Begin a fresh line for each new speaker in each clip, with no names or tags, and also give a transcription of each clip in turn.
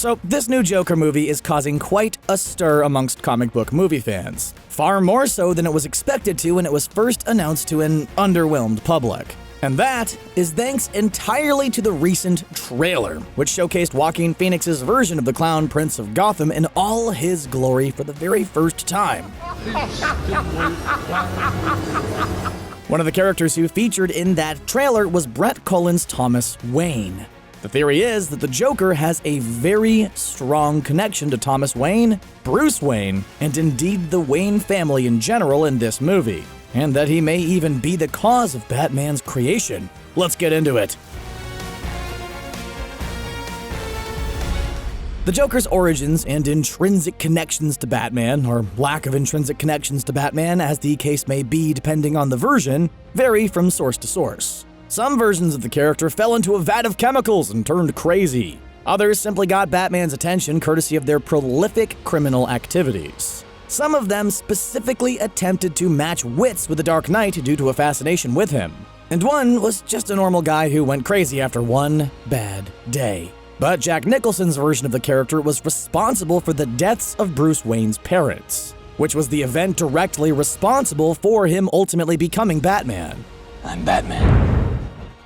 So this new Joker movie is causing quite a stir amongst comic book movie fans. Far more so than it was expected to when it was first announced to an underwhelmed public. And that is thanks entirely to the recent trailer, which showcased Joaquin Phoenix's version of the Clown Prince of Gotham in all his glory for the very first time. One of the characters who featured in that trailer was Brett Cullen's Thomas Wayne. The theory is that the Joker has a very strong connection to Thomas Wayne, Bruce Wayne, and indeed the Wayne family in general in this movie, and that he may even be the cause of Batman's creation. Let's get into it. The Joker's origins and intrinsic connections to Batman, or lack of intrinsic connections to Batman, as the case may be depending on the version, vary from source to source. Some versions of the character fell into a vat of chemicals and turned crazy. Others simply got Batman's attention courtesy of their prolific criminal activities. Some of them specifically attempted to match wits with the Dark Knight due to a fascination with him. And one was just a normal guy who went crazy after one bad day. But Jack Nicholson's version of the character was responsible for the deaths of Bruce Wayne's parents, which was the event directly responsible for him ultimately becoming Batman.
I'm Batman.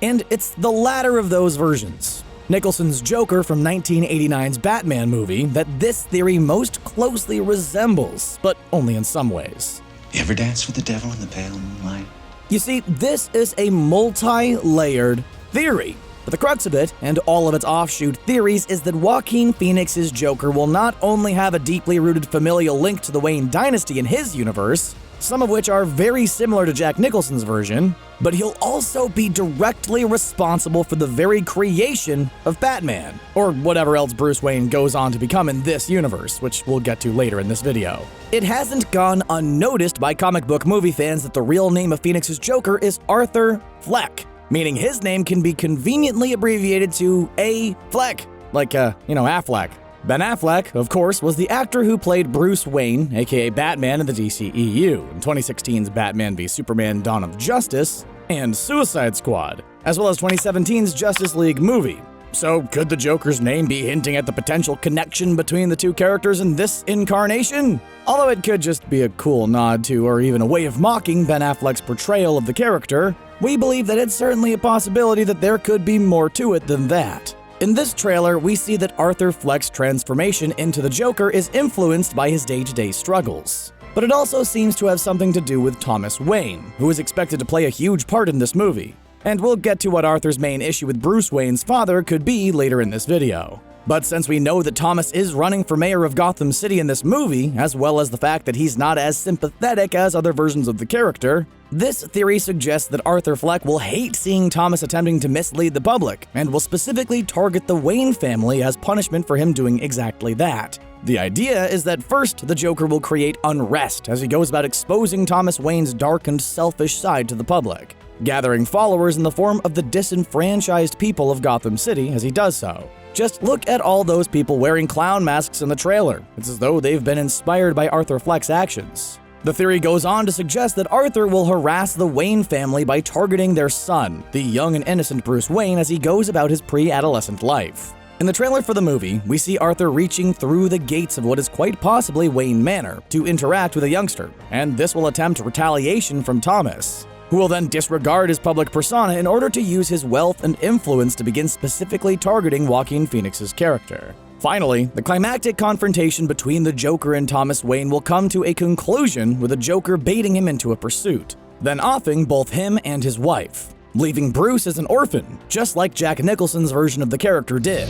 And it's the latter of those versions, Nicholson's Joker from 1989's Batman movie, that this theory most closely resembles, but only in some ways.
You ever dance with the devil in the pale moonlight?
You see, this is a multi-layered theory. But the crux of it, and all of its offshoot theories, is that Joaquin Phoenix's Joker will not only have a deeply rooted familial link to the Wayne dynasty in his universe, some of which are very similar to Jack Nicholson's version, but he'll also be directly responsible for the very creation of Batman, or whatever else Bruce Wayne goes on to become in this universe, which we'll get to later in this video. It hasn't gone unnoticed by comic book movie fans that the real name of Phoenix's Joker is Arthur Fleck, meaning his name can be conveniently abbreviated to A. Fleck, like, Affleck. Ben Affleck, of course, was the actor who played Bruce Wayne, aka Batman in the DCEU, in 2016's Batman v Superman: Dawn of Justice, and Suicide Squad, as well as 2017's Justice League movie. So could the Joker's name be hinting at the potential connection between the two characters in this incarnation? Although it could just be a cool nod to, or even a way of mocking, Ben Affleck's portrayal of the character, we believe that it's certainly a possibility that there could be more to it than that. In this trailer, we see that Arthur Fleck's transformation into the Joker is influenced by his day-to-day struggles. But it also seems to have something to do with Thomas Wayne, who is expected to play a huge part in this movie. And we'll get to what Arthur's main issue with Bruce Wayne's father could be later in this video. But since we know that Thomas is running for mayor of Gotham City in this movie, as well as the fact that he's not as sympathetic as other versions of the character, this theory suggests that Arthur Fleck will hate seeing Thomas attempting to mislead the public, and will specifically target the Wayne family as punishment for him doing exactly that. The idea is that first, the Joker will create unrest as he goes about exposing Thomas Wayne's dark and selfish side to the public, gathering followers in the form of the disenfranchised people of Gotham City as he does so. Just look at all those people wearing clown masks in the trailer. It's as though they've been inspired by Arthur Fleck's actions. The theory goes on to suggest that Arthur will harass the Wayne family by targeting their son, the young and innocent Bruce Wayne, as he goes about his pre-adolescent life. In the trailer for the movie, we see Arthur reaching through the gates of what is quite possibly Wayne Manor to interact with a youngster, and this will attempt retaliation from Thomas, who will then disregard his public persona in order to use his wealth and influence to begin specifically targeting Joaquin Phoenix's character. Finally, the climactic confrontation between the Joker and Thomas Wayne will come to a conclusion with the Joker baiting him into a pursuit, then offing both him and his wife, leaving Bruce as an orphan, just like Jack Nicholson's version of the character did.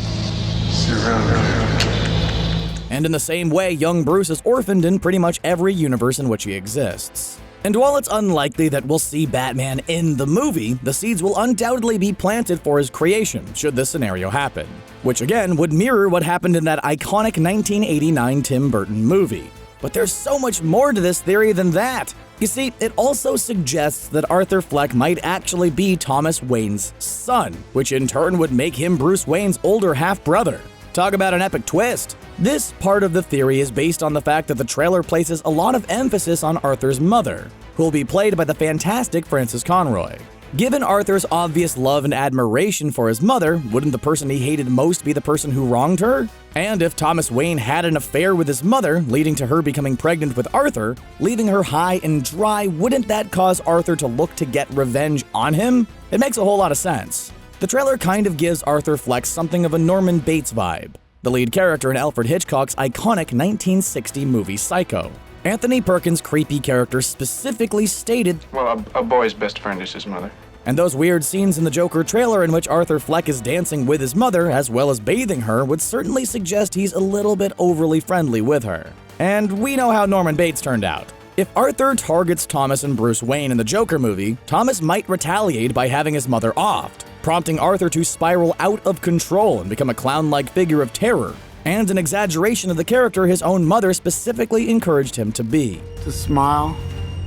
And in the same way, young Bruce is orphaned in pretty much every universe in which he exists. And while it's unlikely that we'll see Batman in the movie, the seeds will undoubtedly be planted for his creation, should this scenario happen. Which again would mirror what happened in that iconic 1989 Tim Burton movie. But there's so much more to this theory than that. You see, it also suggests that Arthur Fleck might actually be Thomas Wayne's son, which in turn would make him Bruce Wayne's older half-brother. Talk about an epic twist. This part of the theory is based on the fact that the trailer places a lot of emphasis on Arthur's mother, who will be played by the fantastic Frances Conroy. Given Arthur's obvious love and admiration for his mother, wouldn't the person he hated most be the person who wronged her? And if Thomas Wayne had an affair with his mother, leading to her becoming pregnant with Arthur, leaving her high and dry, wouldn't that cause Arthur to look to get revenge on him? It makes a whole lot of sense. The trailer kind of gives Arthur Fleck something of a Norman Bates vibe, the lead character in Alfred Hitchcock's iconic 1960 movie Psycho. Anthony Perkins' creepy character specifically stated,
"Well, a boy's best friend is his mother."
And those weird scenes in the Joker trailer in which Arthur Fleck is dancing with his mother as well as bathing her would certainly suggest he's a little bit overly friendly with her. And we know how Norman Bates turned out. If Arthur targets Thomas and Bruce Wayne in the Joker movie, Thomas might retaliate by having his mother offed, prompting Arthur to spiral out of control and become a clown-like figure of terror, and an exaggeration of the character his own mother specifically encouraged him to be.
To smile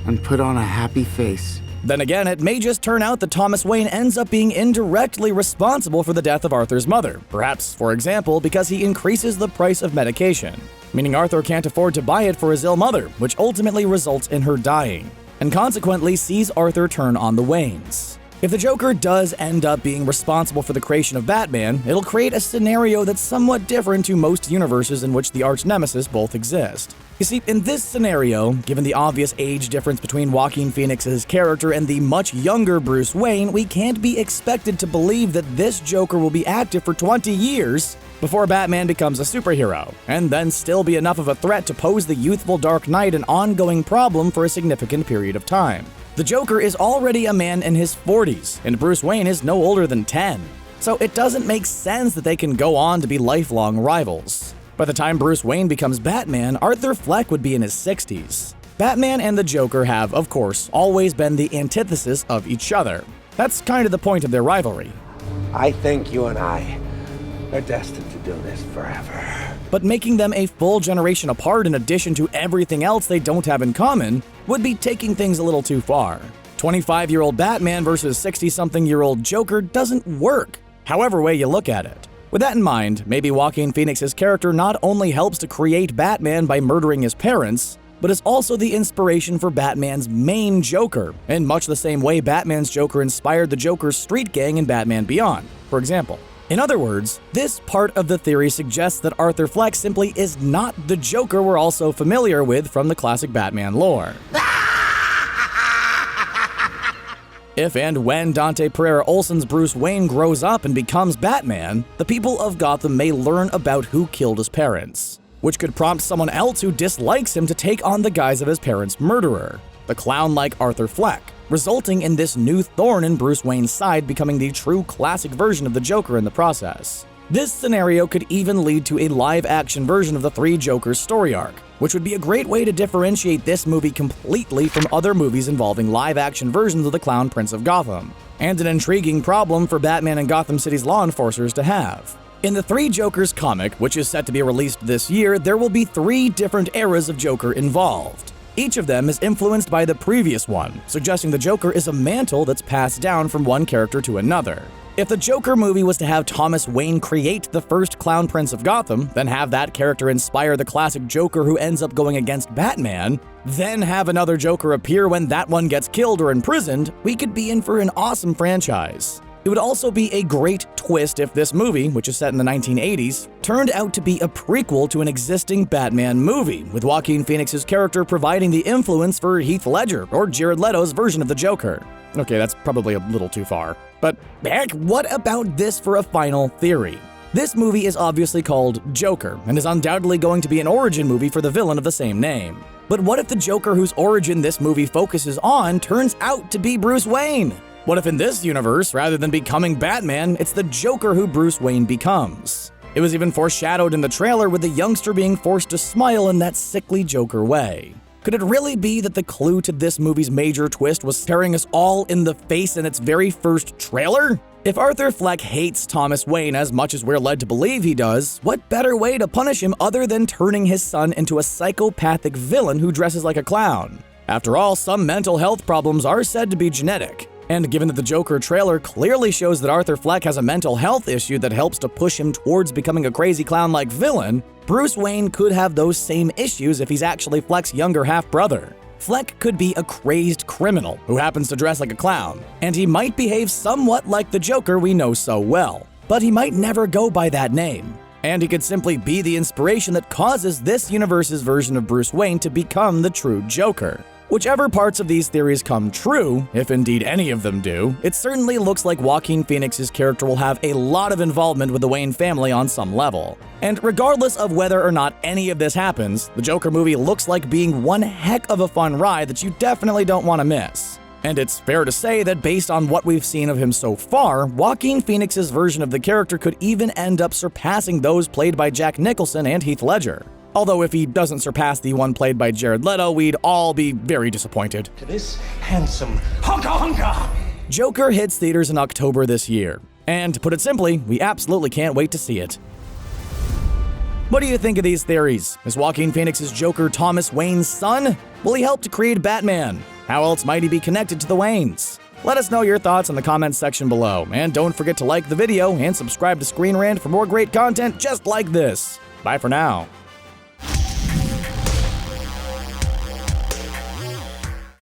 and put on a happy face.
Then again, it may just turn out that Thomas Wayne ends up being indirectly responsible for the death of Arthur's mother, perhaps, for example, because he increases the price of medication, meaning Arthur can't afford to buy it for his ill mother, which ultimately results in her dying, and consequently sees Arthur turn on the Waynes. If the Joker does end up being responsible for the creation of Batman, it'll create a scenario that's somewhat different to most universes in which the arch-nemesis both exist. You see, in this scenario, given the obvious age difference between Joaquin Phoenix's character and the much younger Bruce Wayne, we can't be expected to believe that this Joker will be active for 20 years before Batman becomes a superhero, and then still be enough of a threat to pose the youthful Dark Knight an ongoing problem for a significant period of time. The Joker is already a man in his 40s, and Bruce Wayne is no older than 10. So it doesn't make sense that they can go on to be lifelong rivals. By the time Bruce Wayne becomes Batman, Arthur Fleck would be in his 60s. Batman and the Joker have, of course, always been the antithesis of each other. That's kind of the point of their rivalry.
I think you and I are destined to do this forever.
But making them a full generation apart in addition to everything else they don't have in common would be taking things a little too far. 25-year-old Batman versus 60-something-year-old Joker doesn't work, however way you look at it. With that in mind, maybe Joaquin Phoenix's character not only helps to create Batman by murdering his parents, but is also the inspiration for Batman's main Joker, in much the same way Batman's Joker inspired the Joker's street gang in Batman Beyond, for example. In other words, this part of the theory suggests that Arthur Fleck simply is not the Joker we're all so familiar with from the classic Batman lore. If and when Dante Pereira Olsen's Bruce Wayne grows up and becomes Batman, the people of Gotham may learn about who killed his parents, which could prompt someone else who dislikes him to take on the guise of his parents' murderer, the clown-like Arthur Fleck, resulting in this new thorn in Bruce Wayne's side becoming the true classic version of the Joker in the process. This scenario could even lead to a live-action version of the Three Jokers story arc, which would be a great way to differentiate this movie completely from other movies involving live-action versions of the Clown Prince of Gotham, and an intriguing problem for Batman and Gotham City's law enforcers to have. In the Three Jokers comic, which is set to be released this year, there will be 3 different eras of Joker involved. Each of them is influenced by the previous one, suggesting the Joker is a mantle that's passed down from one character to another. If the Joker movie was to have Thomas Wayne create the first Clown Prince of Gotham, then have that character inspire the classic Joker who ends up going against Batman, then have another Joker appear when that one gets killed or imprisoned, we could be in for an awesome franchise. It would also be a great twist if this movie, which is set in the 1980s, turned out to be a prequel to an existing Batman movie, with Joaquin Phoenix's character providing the influence for Heath Ledger or Jared Leto's version of the Joker. Okay, that's probably a little too far. But heck, what about this for a final theory? This movie is obviously called Joker, and is undoubtedly going to be an origin movie for the villain of the same name. But what if the Joker whose origin this movie focuses on turns out to be Bruce Wayne? What if in this universe, rather than becoming Batman, it's the Joker who Bruce Wayne becomes? It was even foreshadowed in the trailer with the youngster being forced to smile in that sickly Joker way. Could it really be that the clue to this movie's major twist was staring us all in the face in its very first trailer? If Arthur Fleck hates Thomas Wayne as much as we're led to believe he does, what better way to punish him other than turning his son into a psychopathic villain who dresses like a clown? After all, some mental health problems are said to be genetic. And given that the Joker trailer clearly shows that Arthur Fleck has a mental health issue that helps to push him towards becoming a crazy clown-like villain, Bruce Wayne could have those same issues if he's actually Fleck's younger half-brother. Fleck could be a crazed criminal who happens to dress like a clown, and he might behave somewhat like the Joker we know so well, but he might never go by that name. And he could simply be the inspiration that causes this universe's version of Bruce Wayne to become the true Joker. Whichever parts of these theories come true, if indeed any of them do, it certainly looks like Joaquin Phoenix's character will have a lot of involvement with the Wayne family on some level. And regardless of whether or not any of this happens, the Joker movie looks like being one heck of a fun ride that you definitely don't want to miss. And it's fair to say that based on what we've seen of him so far, Joaquin Phoenix's version of the character could even end up surpassing those played by Jack Nicholson and Heath Ledger. Although if he doesn't surpass the one played by Jared Leto, we'd all be very disappointed.
To this handsome hunka.
Joker hits theaters in October this year, and to put it simply, we absolutely can't wait to see it. What do you think of these theories? Is Joaquin Phoenix's Joker Thomas Wayne's son? Will he help to create Batman? How else might he be connected to the Waynes? Let us know your thoughts in the comments section below, and don't forget to like the video and subscribe to ScreenRant for more great content just like this. Bye for now.